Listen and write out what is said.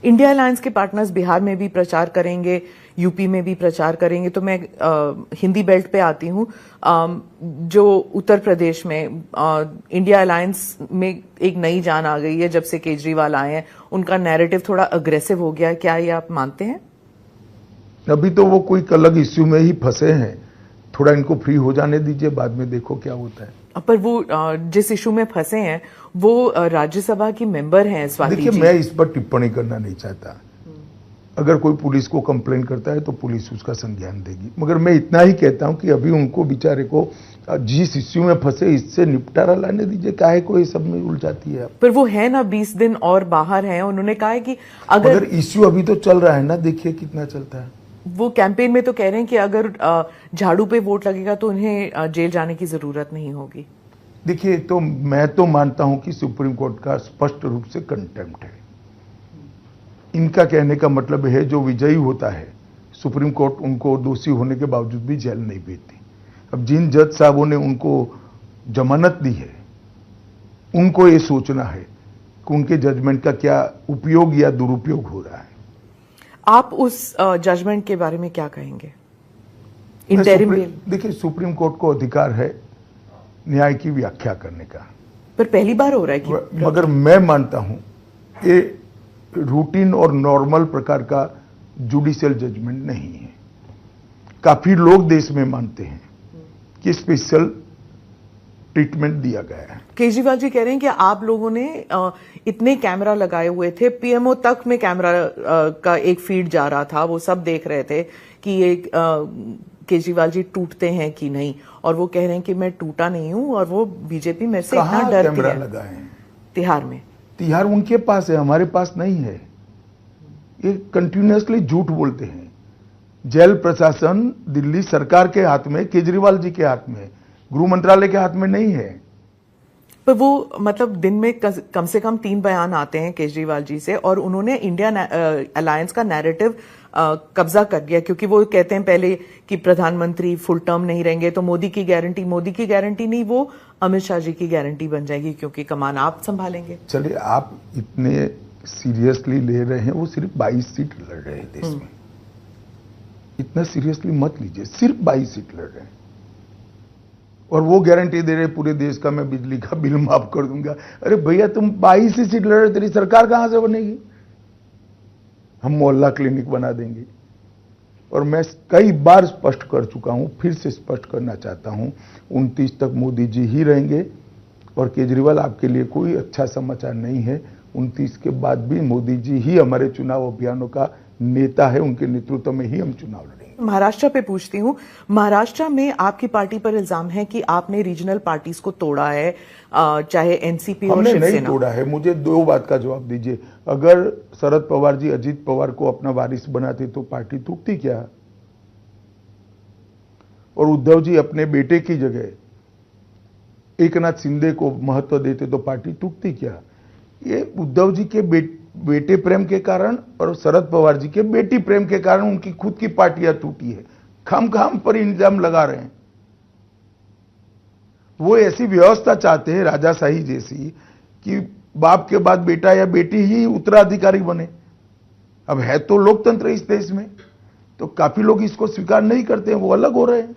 India alliance के partners Bihar में भी प्रचार करेंगे, यूपी में भी प्रचार करेंगे। तो मैं हिंदी बेल्ट पे आती हूँ। जो उत्तर प्रदेश में इंडिया अलायंस में एक नई जान आ गई है जब से केजरीवाल आए हैं, उनका नैरेटिव थोड़ा अग्रेसिव हो गया है, क्या ये आप मानते हैं? अभी तो वो कोई अलग इश्यू में ही फंसे हैं, थोड़ा इनको फ्री हो जाने दीजिए, बाद में देखो क्या होता है। पर वो जिस इशू में फंसे हैं वो राज्यसभा की मेंबर हैं स्वाति जी। देखिए, मैं इस पर टिप्पणी करना नहीं चाहता। अगर कोई पुलिस को कंप्लेन करता है तो पुलिस उसका संज्ञान देगी, मगर मैं इतना ही कहता हूं कि अभी उनको बेचारे को जिस इश्यू में फंसे इससे निपटारा लाने दीजिए, काहे को ये सब में उलझाती है। पर वो है ना 20 दिन और बाहर हैं, उन्होंने कहा है कि अगर इश्यू अभी तो चल रहा है ना, देखिए कितना चलता है। वो कैंपेन में तो कह रहे हैं कि अगर झाड़ू पे वोट लगेगा तो उन्हें जेल जाने की जरूरत नहीं होगी। देखिए, तो मैं तो मानता हूं कि सुप्रीम कोर्ट का स्पष्ट रूप से कंटेम्प्ट है। इनका कहने का मतलब है जो विजयी होता है, सुप्रीम कोर्ट उनको दोषी होने के बावजूद भी जेल नहीं भेजती। अब जिन जज साहबों ने उनको जमानत दी है, उनको ये सोचना है कि उनके जजमेंट का क्या उपयोग या दुरुपयोग हो रहा है। आप उस जजमेंट के बारे में क्या कहेंगे? इंटरिम देखिए, सुप्रीम कोर्ट को अधिकार है न्याय की व्याख्या करने का, पर पहली बार हो रहा है कि मगर मैं मानता हूं ये रूटीन और नॉर्मल प्रकार का जुडिशियल जजमेंट नहीं है। काफी लोग देश में मानते हैं कि स्पेशल ट्रीटमेंट दिया गया है। केजरीवाल जी कह रहे हैं कि आप लोगों ने इतने कैमरा लगाए हुए थे, पीएमओ तक में कैमरा का एक फीड जा रहा था, वो सब देख रहे थे कि ये केजरीवाल जी टूटते हैं कि नहीं, और वो कह रहे हैं कि मैं टूटा नहीं हूं और वो बीजेपी मेरे से इतना डरती है। कैमरा लगाए हैं तिहाड़ में? तिहाड़ उनके पास है, हमारे पास नहीं है। ये कंटिन्यूअसली झूठ बोलते हैं। जेल प्रशासन दिल्ली सरकार के हाथ में, केजरीवाल जी के हाथ में, गृह मंत्रालय के हाथ में नहीं है। पर वो मतलब दिन में कम से कम 3 बयान आते हैं केजरीवाल जी से, और उन्होंने इंडिया अलायंस का नैरेटिव कब्जा कर लिया, क्योंकि वो कहते हैं पहले कि प्रधानमंत्री फुल टर्म नहीं रहेंगे तो मोदी की गारंटी नहीं, वो अमित शाह जी की गारंटी बन जाएगी क्योंकि कमान आप संभालेंगे। चलिए, आप इतने सीरियसली ले रहे हैं, वो सिर्फ 22 सीट लड़ रहे हैं देश में। इतना सीरियसली मत लीजिए, सिर्फ 22 सीट लड़ रहे हैं और वो गारंटी दे रहे पूरे देश का मैं बिजली का बिल माफ कर दूंगा। अरे भैया, तुम 22 ही सीट लड़ रहे, तेरी सरकार कहां से बनेगी? हम मोहल्ला क्लिनिक बना देंगे। और मैं कई बार स्पष्ट कर चुका हूं, फिर से स्पष्ट करना चाहता हूं, 29 तक मोदी जी ही रहेंगे और केजरीवाल आपके लिए कोई अच्छा समाचार नहीं है। 29 के बाद भी मोदी जी ही हमारे चुनाव अभियानों का नेता है, उनके नेतृत्व में ही हम चुनाव लड़ेंगे। महाराष्ट्र पे पूछती हूँ, महाराष्ट्र में आपकी पार्टी पर इल्जाम है कि आपने रीजनल पार्टीज को तोड़ा है, चाहे एनसीपी और शिवसेना। हमने नहीं तोड़ा है। मुझे 2 बात का जवाब दीजिए। अगर शरद पवार जी अजीत पवार को अपना वारिस बनाते तो पार्टी टूटती क्या? और उद्धव जी अपने बेटे की जगह एकनाथ शिंदे को महत्व देते तो पार्टी टूटती क्या? ये उद्धव जी के बेटे प्रेम के कारण और शरद पवार जी के बेटी प्रेम के कारण उनकी खुद की पार्टियां टूटी है। खाम पर इल्जाम लगा रहे हैं। वो ऐसी व्यवस्था चाहते हैं राजाशाही जैसी कि बाप के बाद बेटा या बेटी ही उत्तराधिकारी बने। अब है तो लोकतंत्र इस देश में, तो काफी लोग इसको स्वीकार नहीं करते हैं, वो अलग हो रहे हैं।